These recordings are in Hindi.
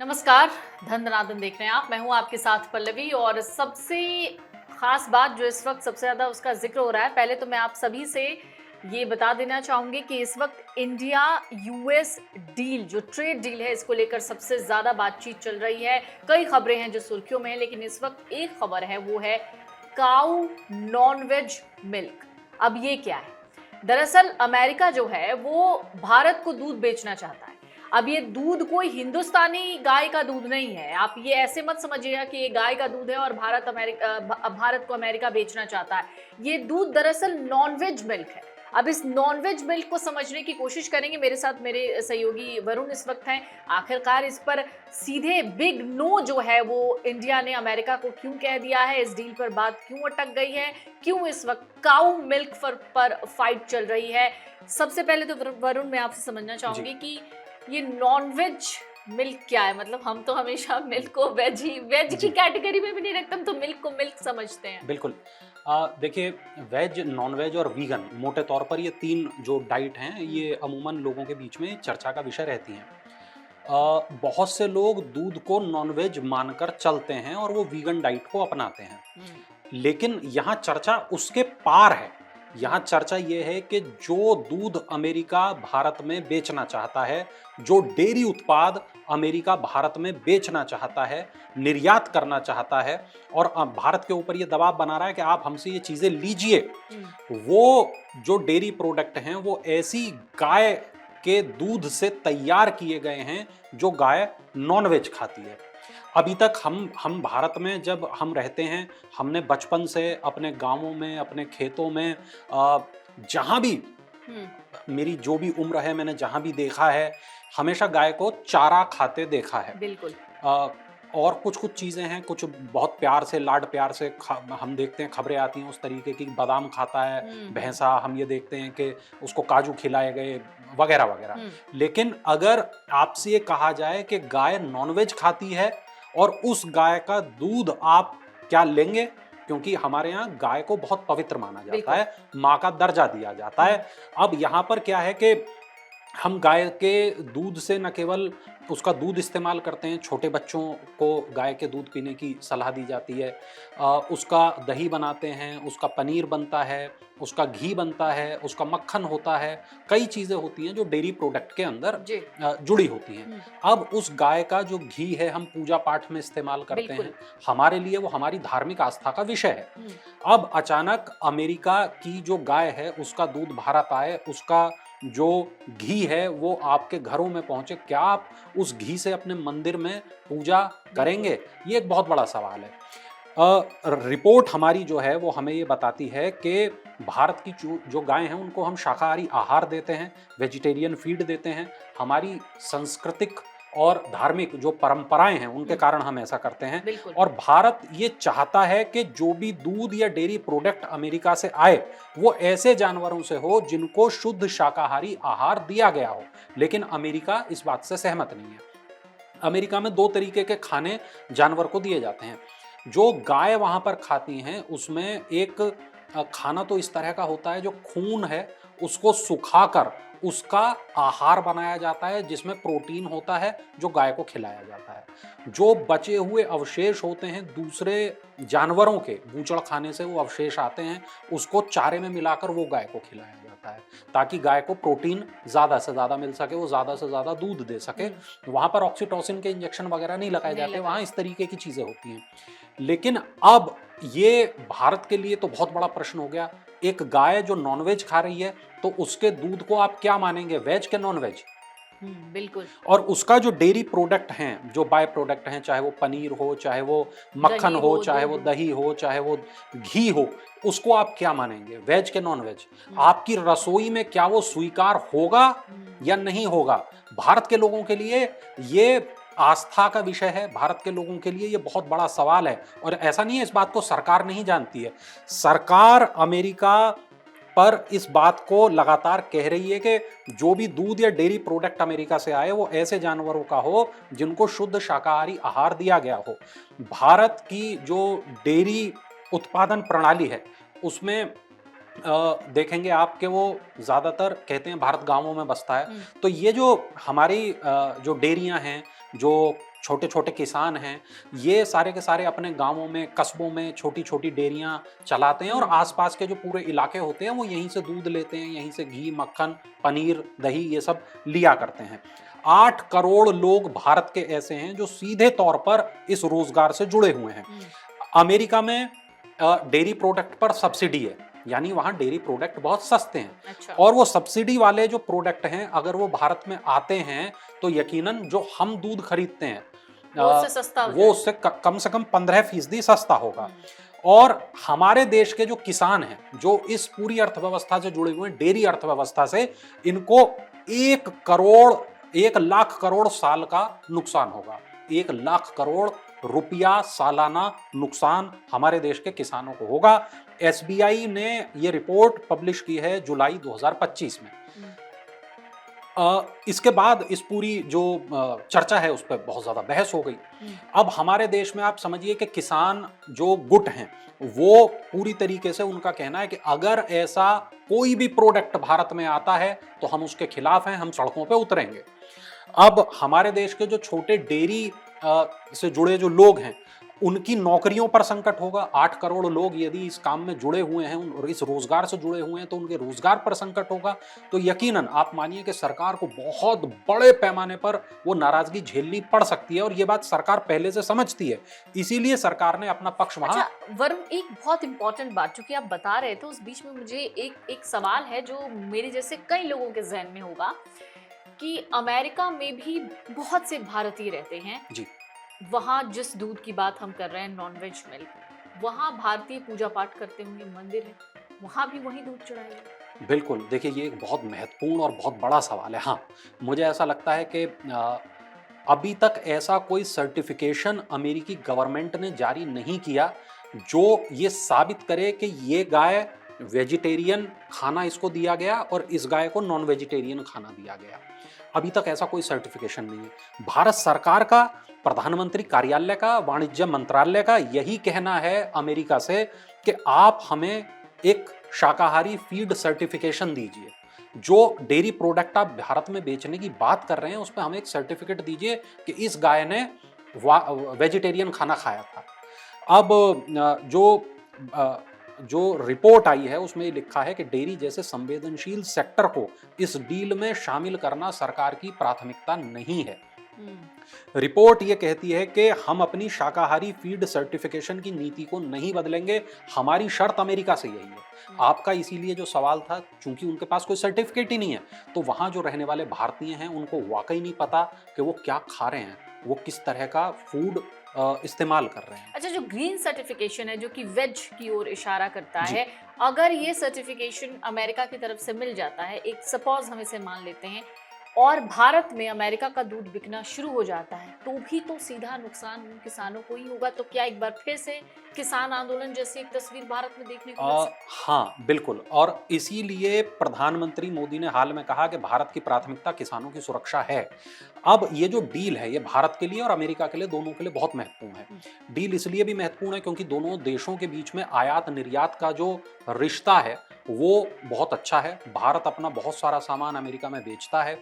नमस्कार, धन दनादन देख रहे हैं आप। मैं हूं आपके साथ पल्लवी। और सबसे खास बात जो इस वक्त सबसे ज्यादा उसका जिक्र हो रहा है, पहले तो मैं आप सभी से ये बता देना चाहूंगी कि इस वक्त इंडिया यूएस डील, जो ट्रेड डील है, इसको लेकर सबसे ज्यादा बातचीत चल रही है। कई खबरें हैं जो सुर्खियों में है, लेकिन इस वक्त एक खबर है, वो है काऊ नॉन वेज मिल्क। अब ये क्या है? दरअसल अमेरिका जो है वो भारत को दूध बेचना चाहता है। अब ये दूध कोई हिंदुस्तानी गाय का दूध नहीं है। आप ये ऐसे मत समझिएगा कि ये गाय का दूध है और भारत को अमेरिका बेचना चाहता है। ये दूध दरअसल नॉनवेज मिल्क है। अब इस नॉनवेज मिल्क को समझने की कोशिश करेंगे। मेरे साथ मेरे सहयोगी वरुण इस वक्त हैं। आखिरकार इस पर सीधे बिग नो जो है वो इंडिया ने अमेरिका को क्यों कह दिया है, इस डील पर बात क्यों अटक गई है, क्यों इस वक्त काऊ मिल्क पर फाइट चल रही है। सबसे पहले तो वरुण, मैं आपसे समझना चाहूंगी कि ये नॉनवेज मिल्क क्या है। मतलब हम तो हमेशा मिल्क को वेज की कैटेगरी में भी नहीं रखते, हम तो मिल्क को मिल्क समझते हैं। बिल्कुल। देखिए, वेज, नॉन वेज और वीगन, मोटे तौर पर ये तीन जो डाइट हैं, ये अमूमन लोगों के बीच में चर्चा का विषय रहती हैं। बहुत से लोग दूध को नॉन वेज मानकर चलते हैं और वो वीगन डाइट को अपनाते हैं। लेकिन यहाँ चर्चा उसके पार है। यहाँ चर्चा ये है कि जो दूध अमेरिका भारत में बेचना चाहता है, जो डेयरी उत्पाद अमेरिका भारत में बेचना चाहता है, निर्यात करना चाहता है और भारत के ऊपर ये दबाव बना रहा है कि आप हमसे ये चीजें लीजिए, वो जो डेयरी प्रोडक्ट हैं वो ऐसी गाय के दूध से तैयार किए गए हैं जो गाय नॉनवेज खाती है। अभी तक हम भारत में जब हम रहते हैं, हमने बचपन से अपने गांवों में, अपने खेतों में, जहां भी मेरी जो भी उम्र है, मैंने जहां भी देखा है, हमेशा गाय को चारा खाते देखा है। बिल्कुल। और कुछ कुछ चीज़ें हैं, कुछ बहुत प्यार से, लाड प्यार से हम देखते हैं, खबरें आती हैं उस तरीके की, बादाम खाता है भैंसा, हम ये देखते हैं कि उसको काजू खिलाए गए वगैरह वगैरह। लेकिन अगर आपसे ये कहा जाए कि गाय नॉनवेज खाती है और उस गाय का दूध आप क्या लेंगे? क्योंकि हमारे यहाँ गाय को बहुत पवित्र माना जाता है, माँ का दर्जा दिया जाता है। अब यहाँ पर क्या है कि हम गाय के दूध से न केवल उसका दूध इस्तेमाल करते हैं, छोटे बच्चों को गाय के दूध पीने की सलाह दी जाती है, उसका दही बनाते हैं, उसका पनीर बनता है, उसका घी बनता है, उसका मक्खन होता है, कई चीज़ें होती हैं जो डेयरी प्रोडक्ट के अंदर जुड़ी होती हैं। अब उस गाय का जो घी है हम पूजा पाठ में इस्तेमाल करते हैं, हमारे लिए वो हमारी धार्मिक आस्था का विषय है। अब अचानक अमेरिका की जो गाय है उसका दूध भारत आए, उसका जो घी है वो आपके घरों में पहुंचे, क्या आप उस घी से अपने मंदिर में पूजा करेंगे? ये एक बहुत बड़ा सवाल है। रिपोर्ट हमारी जो है वो हमें ये बताती है कि भारत की जो गायें हैं उनको हम शाकाहारी आहार देते हैं, वेजिटेरियन फीड देते हैं। हमारी सांस्कृतिक और धार्मिक जो परंपराएं हैं उनके कारण हम ऐसा करते हैं। और भारत ये चाहता है कि जो भी दूध या डेयरी प्रोडक्ट अमेरिका से आए वो ऐसे जानवरों से हो जिनको शुद्ध शाकाहारी आहार दिया गया हो। लेकिन अमेरिका इस बात से सहमत नहीं है। अमेरिका में दो तरीके के खाने जानवर को दिए जाते हैं। जो गाय वहां पर खाती हैं उसमें एक खाना तो इस तरह का होता है, जो खून है उसको सुखाकर उसका आहार बनाया जाता है जिसमें प्रोटीन होता है जो गाय को खिलाया जाता है। जो बचे हुए अवशेष होते हैं दूसरे जानवरों के बूचड़ खाने से, वो अवशेष आते हैं, उसको चारे में मिलाकर वो गाय को खिलाया जाता है ताकि गाय को प्रोटीन ज़्यादा से ज़्यादा मिल सके, वो ज़्यादा से ज़्यादा दूध दे सके। वहाँ पर ऑक्सीटोसिन के इंजेक्शन वगैरह नहीं लगाए जाते, वहाँ इस तरीके की चीज़ें होती हैं। लेकिन अब ये भारत के लिए तो बहुत बड़ा प्रश्न हो गया। एक गाय जो नॉनवेज खा रही है तो उसके दूध को आप क्या मानेंगे, वेज के नॉनवेज? बिल्कुल। और उसका जो डेयरी प्रोडक्ट हैं, जो बाय प्रोडक्ट हैं, चाहे वो पनीर हो, चाहे वो मक्खन हो, चाहे वो दही हो, चाहे वो घी हो, उसको आप क्या मानेंगे, वेज के नॉनवेज? आपकी रसोई में क्या वो स्वीकार होगा या नहीं होगा? भारत के लोगों के लिए ये आस्था का विषय है, भारत के लोगों के लिए ये बहुत बड़ा सवाल है। और ऐसा नहीं है इस बात को सरकार नहीं जानती है, सरकार अमेरिका पर इस बात को लगातार कह रही है कि जो भी दूध या डेयरी प्रोडक्ट अमेरिका से आए वो ऐसे जानवरों का हो जिनको शुद्ध शाकाहारी आहार दिया गया हो। भारत की जो डेयरी उत्पादन प्रणाली है उसमें देखेंगे आप कि वो ज़्यादातर कहते हैं भारत गांवों में बसता है। हम्म, तो ये जो हमारी जो डेयरियां हैं, जो छोटे छोटे किसान हैं, ये सारे के सारे अपने गांवों में, कस्बों में छोटी छोटी डेयरियां चलाते हैं और हम्म, आसपास के जो पूरे इलाके होते हैं वो यहीं से दूध लेते हैं, यहीं से घी, मक्खन, पनीर, दही ये सब लिया करते हैं। 8 करोड़ लोग भारत के ऐसे हैं जो सीधे तौर पर इस रोजगार से जुड़े हुए हैं। हम्म, अमेरिका में डेयरी प्रोडक्ट पर सब्सिडी है, यानी वहां डेयरी प्रोडक्ट बहुत सस्ते हैं। अच्छा, और वो सब्सिडी वाले जो प्रोडक्ट हैं अगर वो भारत में आते हैं तो यकीनन जो हम दूध खरीदते हैं वो उससे सस्ता हो वो जाए। उससे कम से कम 15% सस्ता होगा। हम्म, और हमारे देश के जो किसान हैं, जो इस पूरी अर्थव्यवस्था से जुड़े हुए हैं, डेयरी अर्थव्यवस्था से, इनको 1 लाख करोड़ साल का नुकसान होगा। 1 लाख करोड़ रुपया सालाना नुकसान हमारे देश के किसानों को होगा। एसबीआई ने ये रिपोर्ट पब्लिश की है जुलाई 2025 में। हम्म, इसके बाद इस पूरी जो चर्चा है उस पर बहुत ज़्यादा बहस हो गई। हम्म, अब हमारे देश में आप समझिए कि किसान जो गुट हैं वो पूरी तरीके से, उनका कहना है कि अगर ऐसा कोई भी प्रोडक्ट भारत में आता है तो हम उसके खिलाफ हैं, हम सड़कों पे उतरेंगे। अब हमारे देश के जो छोटे डेयरी से जुड़े जो लोग हैं उनकी नौकरियों पर संकट होगा। 8 करोड़ लोग यदि इस काम में जुड़े हुए हैं और इस रोजगार से जुड़े हुए हैं तो उनके रोजगार पर संकट होगा। तो यकीनन आप मानिए कि सरकार को बहुत बड़े पैमाने पर वो नाराजगी झेलनी पड़ सकती है और ये बात सरकार पहले से समझती है, इसीलिए सरकार ने अपना पक्ष वहां। अच्छा वरुण, एक बहुत इंपॉर्टेंट बात जो कि आप बता रहे थे उस बीच में मुझे एक एक सवाल है जो मेरे जैसे कई लोगों के जहन में होगा कि अमेरिका में भी बहुत से भारतीय रहते हैं। जी वहाँ जिस दूध की बात हम कर रहे हैं, नॉनवेज मिल्क, वहाँ भारतीय पूजा पाठ करते होंगे, मंदिर है, वहाँ भी वही दूध चढ़ाएंगे। बिल्कुल, देखिए ये एक बहुत महत्वपूर्ण और बहुत बड़ा सवाल है। हाँ, मुझे ऐसा लगता है कि अभी तक ऐसा कोई सर्टिफिकेशन अमेरिकी गवर्नमेंट ने जारी नहीं किया जो ये साबित करे कि ये गाय वेजिटेरियन खाना इसको दिया गया और इस गाय को नॉन वेजिटेरियन खाना दिया गया। अभी तक ऐसा कोई सर्टिफिकेशन नहीं है। भारत सरकार का, प्रधानमंत्री कार्यालय का, वाणिज्य मंत्रालय का यही कहना है अमेरिका से कि आप हमें एक शाकाहारी फीड सर्टिफिकेशन दीजिए। जो डेयरी प्रोडक्ट आप भारत में बेचने की बात कर रहे हैं उस पर हमें एक सर्टिफिकेट दीजिए कि इस गाय ने वेजिटेरियन खाना खाया था। अब जो रिपोर्ट आई है उसमें लिखा है कि डेयरी जैसे संवेदनशील सेक्टर को इस डील में शामिल करना सरकार की प्राथमिकता नहीं है। रिपोर्ट ये कहती है कि हम अपनी शाकाहारी फीड सर्टिफिकेशन की नीति को नहीं बदलेंगे, हमारी शर्त अमेरिका से यही है। आपका इसीलिए जो सवाल था, चूंकि उनके पास कोई सर्टिफिकेट ही नहीं है तो वहां जो रहने वाले भारतीय हैं उनको वाकई नहीं पता कि वो क्या खा रहे हैं, वो किस तरह का फूड इस्तेमाल कर रहे हैं। अच्छा, जो ग्रीन सर्टिफिकेशन है जो कि वेज की ओर इशारा करता जी। है, अगर ये सर्टिफिकेशन अमेरिका की तरफ से मिल जाता है, एक सपोज हम इसे मान लेते हैं, और भारत में अमेरिका का दूध बिकना शुरू हो जाता है, तो भी तो सीधा नुकसान उन किसानों को ही होगा। तो क्या एक बार फिर से किसान आंदोलन जैसी एक तस्वीर भारत में देखने को मिल सकती है? हाँ बिल्कुल, और इसीलिए प्रधानमंत्री मोदी ने हाल में कहा कि भारत की प्राथमिकता किसानों की सुरक्षा है। अब ये जो डील है ये भारत के लिए और अमेरिका के लिए, दोनों के लिए बहुत महत्वपूर्ण है। डील इसलिए भी महत्वपूर्ण है क्योंकि दोनों देशों के बीच में आयात निर्यात का जो रिश्ता है वो बहुत अच्छा है। भारत अपना बहुत सारा सामान अमेरिका में बेचता है।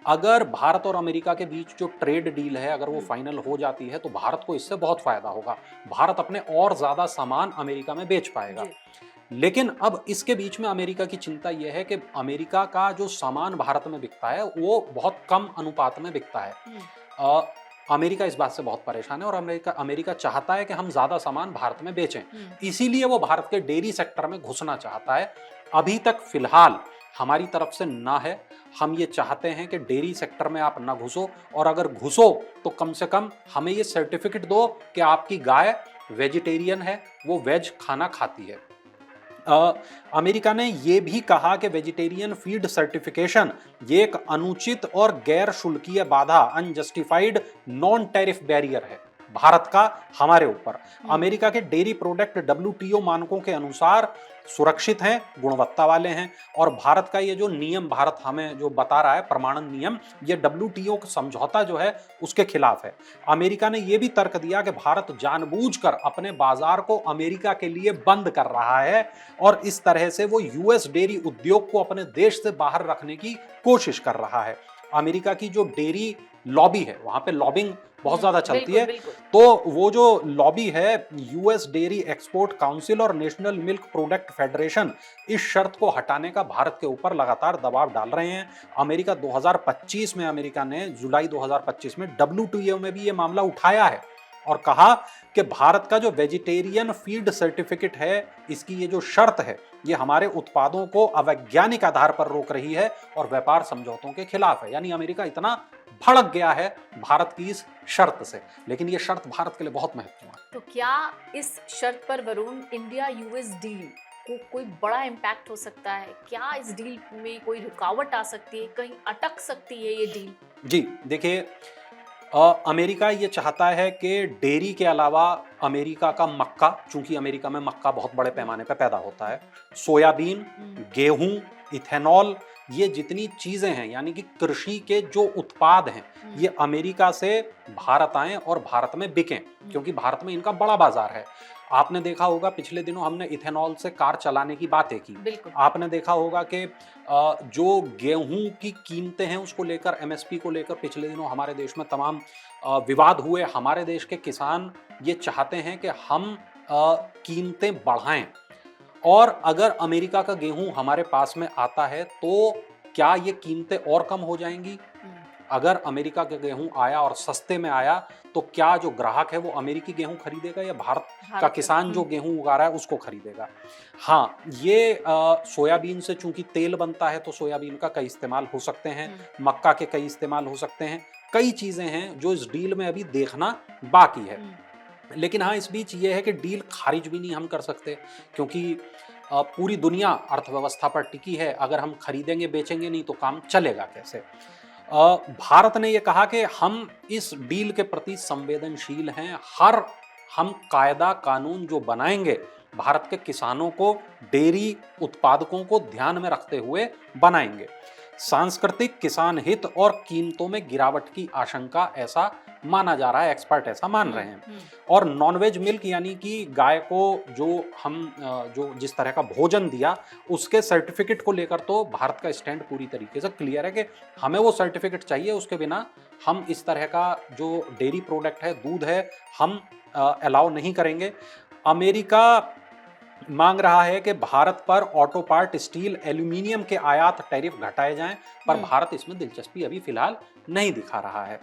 अगर भारत और अमेरिका के बीच जो ट्रेड डील है अगर वो फाइनल हो जाती है तो भारत को इससे बहुत फायदा होगा। भारत अपने और ज्यादा सामान अमेरिका में बेच पाएगा। जी। लेकिन अब इसके बीच में अमेरिका की चिंता यह है कि अमेरिका का जो सामान भारत में बिकता है वो बहुत कम अनुपात में बिकता है। अ, अमेरिका इस बात से बहुत परेशान है और अमेरिका चाहता है कि हम ज्यादा सामान भारत में बेचें, इसीलिए वो भारत के डेयरी सेक्टर में घुसना चाहता है। अभी तक फिलहाल हमारी तरफ से ना है। हम ये चाहते हैं कि डेयरी सेक्टर में आप ना घुसो, और अगर घुसो तो कम से कम हमें ये सर्टिफिकेट दो कि आपकी गाय वेजिटेरियन है, वो वेज खाना खाती है। अमेरिका ने यह भी कहा कि वेजिटेरियन फीड सर्टिफिकेशन ये एक अनुचित और गैर शुल्कीय बाधा, अनजस्टिफाइड नॉन टैरिफ बैरियर है। भारत का हमारे ऊपर। अमेरिका के डेयरी प्रोडक्ट WTO मानकों के अनुसार सुरक्षित हैं, गुणवत्ता वाले हैं, और भारत का ये जो नियम भारत हमें जो बता रहा है प्रमाणन नियम, ये WTO का समझौता जो है उसके खिलाफ है। अमेरिका ने ये भी तर्क दिया कि भारत जानबूझकर अपने बाजार को अमेरिका के लिए बंद कर रहा है और इस तरह से वो US डेयरी उद्योग को अपने देश से बाहर रखने की कोशिश कर रहा है। अमेरिका की जो डेयरी लॉबी है, वहां पे लॉबिंग बहुत ज्यादा चलती है, तो वो जो लॉबी है US डेयरी एक्सपोर्ट काउंसिल और नेशनल मिल्क प्रोडक्ट फेडरेशन इस शर्त को हटाने का भारत के ऊपर लगातार दबाव डाल रहे हैं। अमेरिका 2025 में अमेरिका ने जुलाई 2025 में WTO में भी ये मामला उठाया है और कहा कि भारत का जो वेजिटेरियन फीड सर्टिफिकेट है, इसकी ये जो शर्त है, ये हमारे उत्पादों को अवैज्ञानिक आधार पर रोक रही है और व्यापार समझौतों के खिलाफ है। यानी अमेरिका इतना भड़क गया है भारत की इस शर्त से, लेकिन ये शर्त भारत के लिए बहुत महत्वपूर्ण है। तो क्या इस शर्त पर वरुण इंडिया US डील को कोई बड़ा इम्पैक्ट हो सकता है? क्या इस डील में कोई रुकावट आ सकती है, कहीं अटक सकती है ये डील? जी देखिए, अमेरिका ये चाहता है कि डेयरी के अलावा अमेरिका का मक्का, चूंकि अमेरिका में मक्का बहुत बड़े पैमाने पर पैदा होता है, सोयाबीन, गेहूं, इथेनॉल, ये जितनी चीजें हैं यानी कि कृषि के जो उत्पाद हैं, ये अमेरिका से भारत आए और भारत में बिकें, क्योंकि भारत में इनका बड़ा बाजार है। आपने देखा होगा पिछले दिनों हमने इथेनॉल से कार चलाने की बातें की। आपने देखा होगा कि जो गेहूं की कीमतें हैं उसको लेकर, MSP को लेकर पिछले दिनों हमारे देश में तमाम विवाद हुए। हमारे देश के किसान ये चाहते हैं कि हम कीमतें बढ़ाएं, और अगर अमेरिका का गेहूं हमारे पास में आता है तो क्या ये कीमतें और कम हो जाएंगी? अगर अमेरिका का गेहूं आया और सस्ते में आया तो क्या जो ग्राहक है वो अमेरिकी गेहूं खरीदेगा या भारत का किसान जो गेहूं उगा रहा है उसको खरीदेगा? हाँ, ये सोयाबीन से चूंकि तेल बनता है तो सोयाबीन का कई इस्तेमाल हो सकते हैं, मक्का के कई इस्तेमाल हो सकते हैं, कई चीजें हैं जो इस डील में अभी देखना बाकी है। लेकिन हाँ, इस बीच ये है कि डील खारिज भी नहीं हम कर सकते, क्योंकि पूरी दुनिया अर्थव्यवस्था पर टिकी है। अगर हम खरीदेंगे बेचेंगे नहीं तो काम चलेगा कैसे? भारत ने यह कहा कि हम इस डील के प्रति संवेदनशील हैं। हम कायदा कानून जो बनाएंगे भारत के किसानों को, डेयरी उत्पादकों को ध्यान में रखते हुए बनाएंगे। सांस्कृतिक, किसान हित और कीमतों में गिरावट की आशंका ऐसा माना जा रहा है, एक्सपर्ट ऐसा मान रहे हैं। और नॉनवेज मिल्क यानी कि गाय को जो हम जो जिस तरह का भोजन दिया उसके सर्टिफिकेट को लेकर तो भारत का स्टैंड पूरी तरीके से क्लियर है कि हमें वो सर्टिफिकेट चाहिए, उसके बिना हम इस तरह का जो डेयरी प्रोडक्ट है, दूध है, हम अलाउ नहीं करेंगे। अमेरिका मांग रहा है कि भारत पर ऑटो पार्ट, स्टील, एल्यूमिनियम के आयात टैरिफ घटाए जाएं, पर भारत इसमें दिलचस्पी अभी फिलहाल नहीं दिखा रहा है।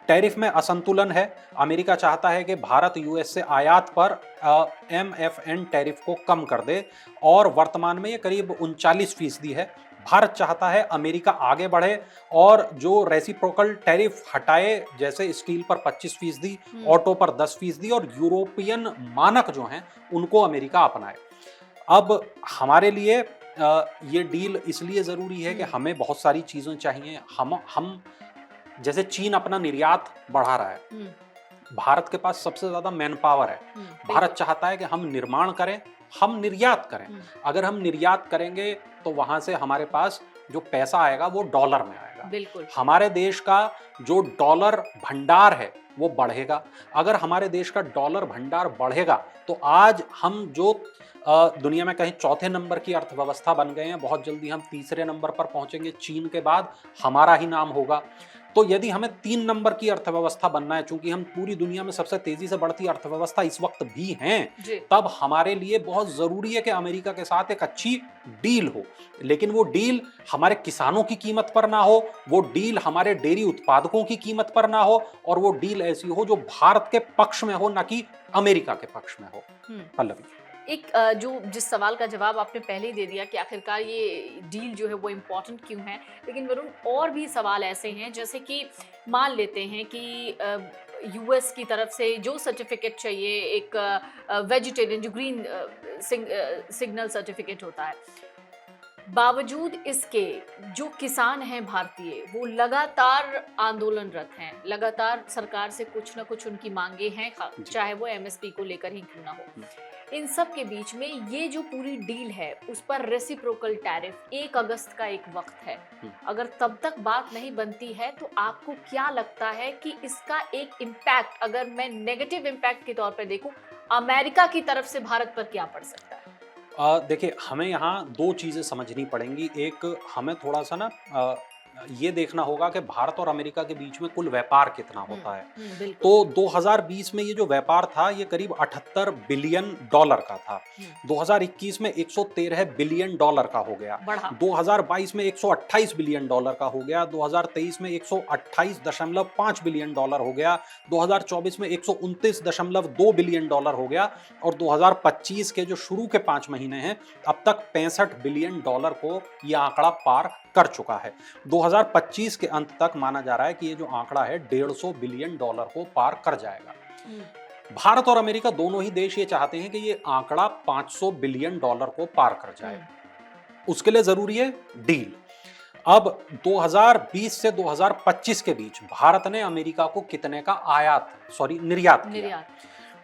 टैरिफ में असंतुलन है। अमेरिका चाहता है कि भारत US से आयात पर MFN टैरिफ को कम कर दे और वर्तमान में ये करीब 39% है। भारत चाहता है अमेरिका आगे बढ़े और जो रेसिप्रोकल टैरिफ हटाए, जैसे स्टील पर 25%, ऑटो पर 10% और यूरोपियन मानक जो हैं उनको अमेरिका अपनाए। अब हमारे लिए ये डील इसलिए जरूरी है कि हमें बहुत सारी चीजें चाहिए। हम जैसे चीन अपना निर्यात बढ़ा रहा है, भारत के पास सबसे ज्यादा मैन पावर है। भारत चाहता है कि हम निर्माण करें, हम निर्यात करें। अगर हम निर्यात करेंगे तो वहां से हमारे पास जो पैसा आएगा वो डॉलर में आएगा। हमारे देश का जो डॉलर भंडार है वो बढ़ेगा। अगर हमारे देश का डॉलर भंडार बढ़ेगा तो आज हम जो दुनिया में कहीं चौथे नंबर की अर्थव्यवस्था बन गए हैं, बहुत जल्दी हम तीसरे नंबर पर पहुंचेंगे, चीन के बाद हमारा ही नाम होगा। तो यदि हमें 3 नंबर की अर्थव्यवस्था बनना है, चूंकि हम पूरी दुनिया में सबसे तेजी से बढ़ती अर्थव्यवस्था इस वक्त भी हैं, तब हमारे लिए बहुत जरूरी है कि अमेरिका के साथ एक अच्छी डील हो। लेकिन वो डील हमारे किसानों की कीमत पर ना हो, वो डील हमारे डेयरी उत्पादकों की कीमत पर ना हो, और वो डील ऐसी हो जो भारत के पक्ष में हो, ना कि अमेरिका के पक्ष में हो। पल्लवी, एक जिस सवाल का जवाब आपने पहले ही दे दिया कि आखिरकार ये डील जो है वो इम्पोर्टेंट क्यों है, लेकिन वरुण और भी सवाल ऐसे हैं, जैसे कि मान लेते हैं कि US की तरफ से जो सर्टिफिकेट चाहिए, एक वेजिटेरियन जो ग्रीन सिग्नल सर्टिफिकेट होता है, बावजूद इसके जो किसान हैं भारतीय, वो लगातार आंदोलनरत हैं, लगातार सरकार से कुछ ना कुछ उनकी मांगे हैं, जी। चाहे वो एमएसपी को लेकर ही क्यों ना हो। इन सब के बीच में ये जो पूरी डील है, उस पर रेसिप्रोकल टैरिफ 1 अगस्त का एक वक्त है। अगर तब तक बात नहीं बनती है तो आपको क्या लगता है कि इसका एक इम्पैक्ट, अगर मैं नेगेटिव इम्पैक्ट के तौर पर देखूं, अमेरिका की तरफ से भारत पर क्या पड़ सकता है? देखिए, हमें यहाँ 2 चीज़ें समझनी पड़ेंगी। एक, हमें थोड़ा-सा ना ये देखना होगा कि भारत और अमेरिका के बीच में कुल व्यापार कितना होता है। बिल्कुल। तो 2020 में ये जो व्यापार था, ये करीब $78 बिलियन का था। 2021 में $113 बिलियन का हो गया। बढ़ा। 2022 में $128 बिलियन का हो गया। 2023 में $128.5 बिलियन हो गया। 2024 में $129.2 बिलियन हो गया। और 2025 के जो शुरू के 5 महीने हैं, अब तक $65 बिलियन को ये आंकड़ा पार कर चुका है। 2025 के अंत तक माना जा रहा है कि ये जो आंकड़ा है 150 बिलियन को पार कर जाएगा। भारत और अमेरिका दोनों ही देश ये चाहते हैं कि ये आंकड़ा 500 बिलियन को पार कर जाए। उसके लिए जरूरी है डील। अब 2020 से 2025 के बीच भारत ने अमेरिका को कितने का निर्यात किया।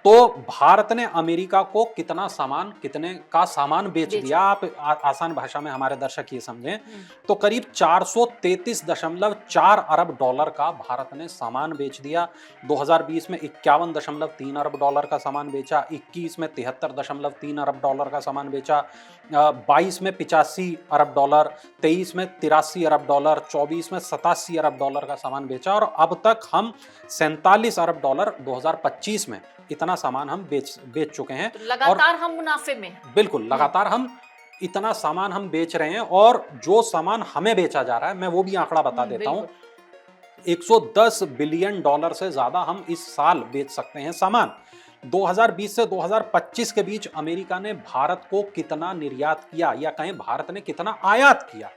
तो भारत ने अमेरिका को कितने का सामान बेच दिया। आप आसान भाषा में हमारे दर्शक ये समझें तो करीब $433.4 अरब का भारत ने सामान बेच दिया। 2020 में $51.3 अरब का सामान बेचा, 21 में $73.3 अरब का सामान बेचा, 22 में $85 अरब, 23 में $83 अरब, 24 में $87 अरब का सामान बेचा। और अब तक हम $47 अरब 2025 में इतना सामान हम बेच चुके हैं। तो लगातार हम मुनाफे में। बिल्कुल, लगातार हम इतना सामान हम बेच रहे हैं। और जो सामान हमें बेचा जा रहा है, मैं वो भी आंकड़ा बता देता हूं, $110 बिलियन से ज्यादा हम इस साल बेच सकते हैं सामान। 2020 से 2025 के बीच अमेरिका ने भारत को कितना निर्यात किया, या कहें भारत ने कितना आयात किया,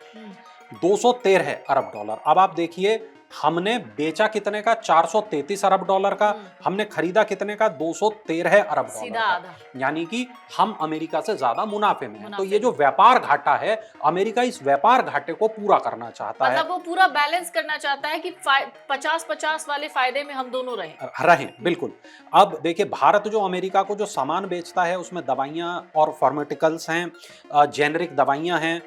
$213 अरब। अब आप देखिए, हमने बेचा कितने का, $433 अरब का, हमने खरीदा कितने का, $213 अरब का। यानी कि हम अमेरिका से ज्यादा मुनाफे में हैं। तो ये जो व्यापार घाटा है, अमेरिका इस व्यापार घाटे को पूरा करना चाहता है। मतलब वो पूरा बैलेंस करना चाहता है कि 50-50 वाले फायदे में हम दोनों रहें। बिल्कुल। अब देखिए, भारत जो अमेरिका को जो सामान बेचता है, उसमें दवाइयां और फार्मास्यूटिकल्स हैं, जेनेरिक दवाइयां हैं,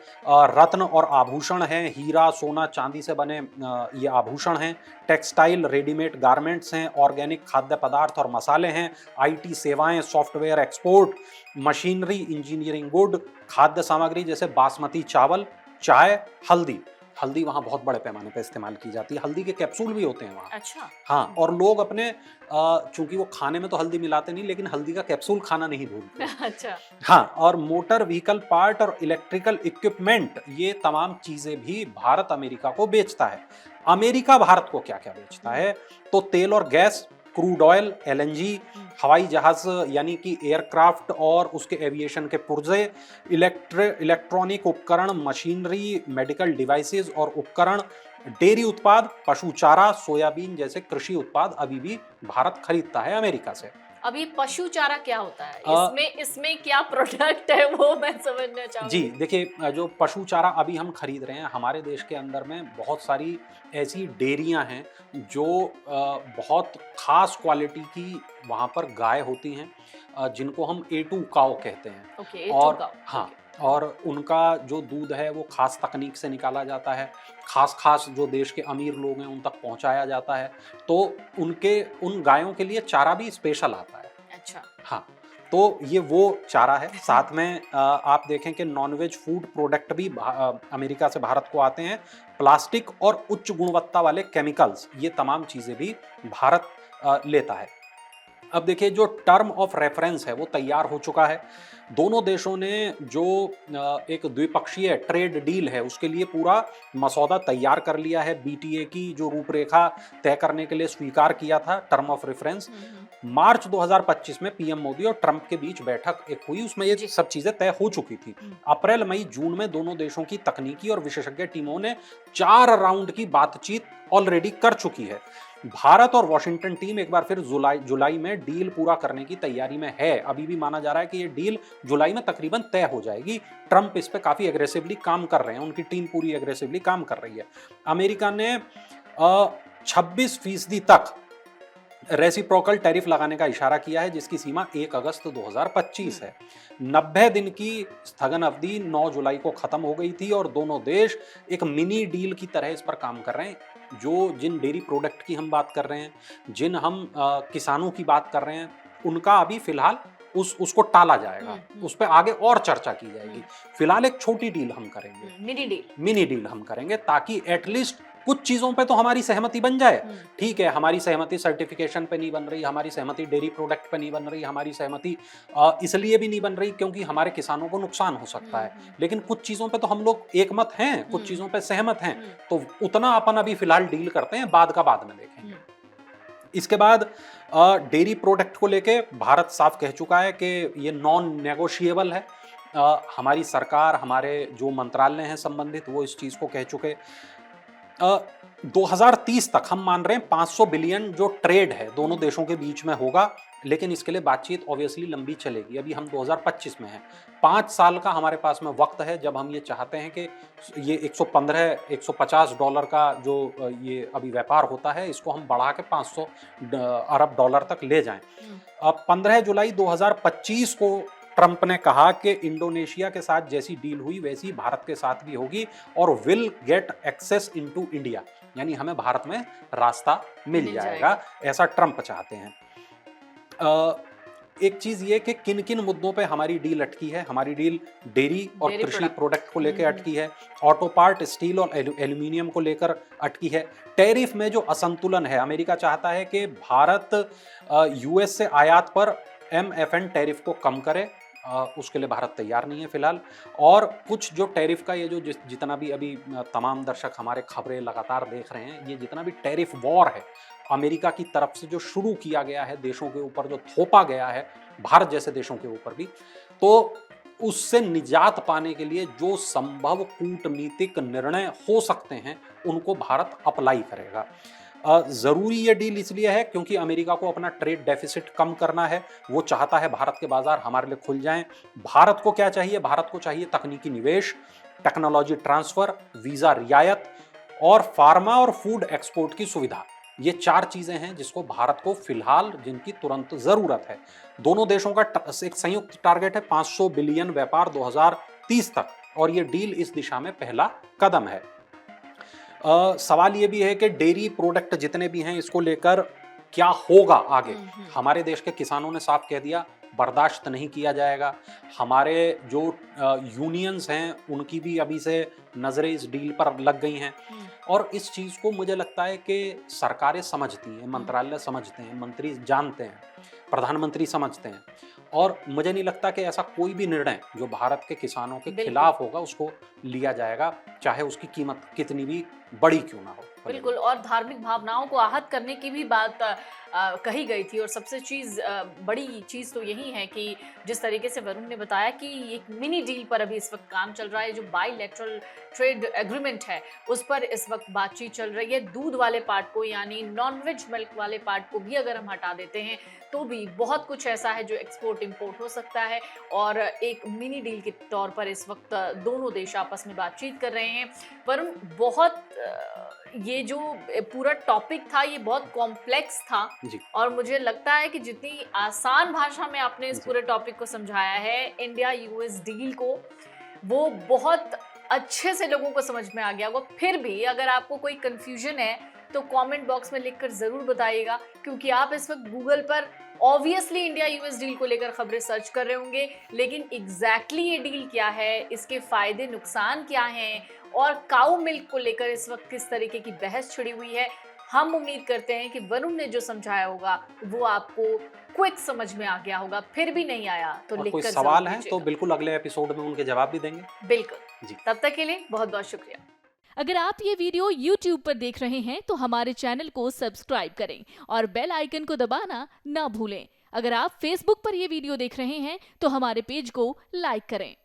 रत्न और आभूषण हैं, हीरा, सोना, चांदी से बने ये आभूषण हैं, टेक्सटाइल, रेडीमेड गारमेंट्स हैं, ऑर्गेनिक खाद्य पदार्थ और मसाले हैं, आईटी सेवाएं, software export, machinery, engineering good, खाद्य सामग्री जैसे बासमती चावल, चाय, हल्दी वहाँ बहुत बड़े पैमाने पर इस्तेमाल की जाती है। हल्दी के कैप्सूल भी होते हैं वहाँ। अच्छा। हाँ, और लोग अपने चूंकि वो खाने में तो हल्दी मिलाते नहीं, लेकिन हल्दी का कैप्सूल खाना नहीं भूलते। अच्छा। हाँ, और मोटर व्हीकल पार्ट और इलेक्ट्रिकल इक्विपमेंट, ये तमाम चीजें भी भारत अमेरिका को बेचता है। अमेरिका भारत को क्या क्या बेचता है, तो तेल और गैस, क्रूड ऑयल, एलएनजी, हवाई जहाज यानी कि एयरक्राफ्ट और उसके एविएशन के पुर्जे, इलेक्ट्रॉनिक उपकरण, मशीनरी, मेडिकल डिवाइसेस और उपकरण, डेयरी उत्पाद, पशु चारा, सोयाबीन जैसे कृषि उत्पाद अभी भी भारत खरीदता है अमेरिका से। अब ये पशु चारा क्या होता है? इसमें क्या प्रोडक्ट है, वो मैं समझना चाहूंगी। जी देखिए, जो पशु चारा अभी हम खरीद रहे हैं, हमारे देश के अंदर में बहुत सारी ऐसी डेयरियां हैं जो बहुत खास क्वालिटी की वहाँ पर गाय होती हैं, जिनको हम A2 काऊ कहते हैं। ओके, और हाँ, और उनका जो दूध है वो खास तकनीक से निकाला जाता है, खास जो देश के अमीर लोग हैं उन तक पहुंचाया जाता है। तो उन गायों के लिए चारा भी स्पेशल आता है। अच्छा। हाँ, तो ये वो चारा है। साथ में आप देखें कि नॉनवेज फूड प्रोडक्ट भी अमेरिका से भारत को आते हैं। प्लास्टिक और उच्च गुणवत्ता वाले केमिकल्स, ये तमाम चीज़ें भी भारत लेता है। अब देखिए, जो टर्म ऑफ रेफरेंस है वो तैयार हो चुका है। दोनों देशों ने जो एक द्विपक्षीय ट्रेड डील है उसके लिए पूरा मसौदा तैयार कर लिया है। बीटीए की जो रूपरेखा तय करने के लिए स्वीकार किया था, टर्म ऑफ रेफरेंस। मार्च 2025 में पीएम मोदी और ट्रंप के बीच बैठक एक हुई, उसमें ये सब चीजें तय हो चुकी थी। अप्रैल, मई, जून में दोनों देशों की तकनीकी और विशेषज्ञ टीमों ने 4 राउंड की बातचीत ऑलरेडी कर चुकी है। भारत और वॉशिंगटन टीम एक बार फिर जुलाई में डील पूरा करने की तैयारी में है। अभी भी माना जा रहा है कि ये डील जुलाई में तकरीबन तय हो जाएगी। ट्रंप इस पे काफी एग्रेसिवली काम कर रहे हैं, उनकी टीम पूरी एग्रेसिवली काम कर रही है। अमेरिका ने 26% तक रेसिप्रोकल टैरिफ लगाने का इशारा किया है, जिसकी सीमा 1 अगस्त 2025 है। 90 दिन की स्थगन अवधि 9 जुलाई को खत्म हो गई थी और दोनों देश एक मिनी डील की तरह इस पर काम कर रहे हैं। जिन डेयरी प्रोडक्ट की हम बात कर रहे हैं, जिन हम किसानों की बात कर रहे हैं, उनका अभी फिलहाल उसको टाला जाएगा, उस पर आगे और चर्चा की जाएगी। फिलहाल एक छोटी डील हम करेंगे, मिनी डील हम करेंगे, ताकि एटलीस्ट कुछ चीजों पे तो हमारी सहमति बन जाए। ठीक है, हमारी सहमति सर्टिफिकेशन पे नहीं बन रही, हमारी सहमति डेयरी प्रोडक्ट पे नहीं बन रही, हमारी सहमति इसलिए भी नहीं बन रही क्योंकि हमारे किसानों को नुकसान हो सकता है, लेकिन कुछ चीजों पे तो हम लोग एकमत हैं, कुछ चीजों पे सहमत हैं, तो उतना अपन अभी फिलहाल डील करते हैं, बाद का बाद में देखेंगे। इसके बाद डेयरी प्रोडक्ट को लेके भारत साफ कह चुका है कि ये नॉन नेगोशिएबल है। हमारी सरकार, हमारे जो मंत्रालय हैं संबंधित, वो इस चीज को कह चुके। 2030 तक हम मान रहे हैं 500 बिलियन जो ट्रेड है दोनों देशों के बीच में होगा, लेकिन इसके लिए बातचीत ऑब्वियसली लंबी चलेगी। अभी हम 2025 में हैं, 5 साल का हमारे पास में वक्त है, जब हम ये चाहते हैं कि ये 115-150 डॉलर का जो ये अभी व्यापार होता है, इसको हम बढ़ा के 500 अरब डॉलर तक ले जाएं। अब 15 जुलाई 2025 को ट्रंप ने कहा कि इंडोनेशिया के साथ जैसी डील हुई वैसी भारत के साथ भी होगी और will get access into India, यानी हमें भारत में रास्ता मिल जाएगा, ऐसा ट्रंप चाहते हैं। एक चीज ये कि किन किन मुद्दों पे हमारी डील अटकी है। हमारी डील डेयरी और कृषि प्रोडक्ट को लेकर अटकी है, ऑटो पार्ट, स्टील और एल्यूमिनियम को लेकर अटकी है। टैरिफ में जो असंतुलन है, अमेरिका चाहता है कि भारत यूएस से आयात पर MFN टैरिफ को कम करे, उसके लिए भारत तैयार नहीं है फिलहाल। और कुछ जो टैरिफ का ये जो जितना भी अभी तमाम दर्शक हमारे खबरें लगातार देख रहे हैं, ये जितना भी टैरिफ वॉर है अमेरिका की तरफ से जो शुरू किया गया है, देशों के ऊपर जो थोपा गया है, भारत जैसे देशों के ऊपर भी, तो उससे निजात पाने के लिए जो संभव कूटनीतिक निर्णय हो सकते हैं उनको भारत अप्लाई करेगा। जरूरी ये डील इसलिए है क्योंकि अमेरिका को अपना ट्रेड डेफिसिट कम करना है। वो चाहता है भारत के बाजार हमारे लिए खुल जाएं। भारत को क्या चाहिए? भारत को चाहिए तकनीकी निवेश, टेक्नोलॉजी ट्रांसफर, वीजा रियायत और फार्मा और फूड एक्सपोर्ट की सुविधा। ये 4 चीजें हैं जिसको भारत को फिलहाल, जिनकी तुरंत जरूरत है। दोनों देशों का एक संयुक्त टारगेट है 500 बिलियन व्यापार 2030 तक, और ये डील इस दिशा में पहला कदम है। सवाल ये भी है कि डेयरी प्रोडक्ट जितने भी हैं, इसको लेकर क्या होगा आगे। हमारे देश के किसानों ने साफ कह दिया, बर्दाश्त नहीं किया जाएगा। हमारे जो यूनियंस हैं उनकी भी अभी से नजरें इस डील पर लग गई हैं, और इस चीज को मुझे लगता है कि सरकारें समझती हैं, मंत्रालय समझते हैं, मंत्री जानते हैं, प्रधानमंत्री समझते हैं, और मुझे नहीं लगता कि ऐसा कोई भी निर्णय जो भारत के किसानों के खिलाफ होगा उसको लिया जाएगा, चाहे उसकी कीमत कितनी भी बड़ी क्यों ना हो। बिल्कुल, और धार्मिक भावनाओं को आहत करने की भी बात कही गई थी। और सबसे बड़ी चीज़ तो यही है कि जिस तरीके से वरुण ने बताया कि एक मिनी डील पर अभी इस वक्त काम चल रहा है, जो बायलैटरल ट्रेड एग्रीमेंट है उस पर इस वक्त बातचीत चल रही है। दूध वाले पार्ट को, यानी नॉन-वेज मिल्क वाले पार्ट को भी अगर हम हटा देते हैं तो भी बहुत कुछ ऐसा है जो एक्सपोर्ट इंपोर्ट हो सकता है, और एक मिनी डील के तौर पर इस वक्त दोनों देश आपस में बातचीत कर रहे हैं। वरुण, बहुत ये जो पूरा टॉपिक था ये बहुत कॉम्प्लेक्स था, और मुझे लगता है कि जितनी आसान भाषा में आपने इस पूरे टॉपिक को समझाया है, इंडिया यूएस डील को, वो बहुत अच्छे से लोगों को समझ में आ गया होगा। फिर भी अगर आपको कोई कंफ्यूजन है तो कमेंट बॉक्स में लिखकर जरूर बताइएगा, क्योंकि आप इस वक्त गूगल पर ऑब्वियसली इंडिया यूएस डील को लेकर खबरें सर्च कर रहे होंगे, लेकिन एग्जैक्टली ये डील क्या है, इसके फायदे नुकसान क्या हैं, और काऊ मिल्क को लेकर इस वक्त किस तरीके की बहस छिड़ी हुई है, हम उम्मीद करते हैं कि वरुण ने जो समझाया होगा वो आपको क्विक समझ में आ गया होगा। फिर भी नहीं आया तो लिखकर कोई सवाल है तो बिल्कुल अगले एपिसोड में उनके जवाब भी देंगे। बिल्कुल जी, तब तक के लिए बहुत बहुत शुक्रिया। अगर आप ये वीडियो YouTube पर देख रहे हैं तो हमारे चैनल को सब्सक्राइब करें और बेल आइकन को दबाना ना भूलें। अगर आप Facebook पर ये वीडियो देख रहे हैं तो हमारे पेज को लाइक करें।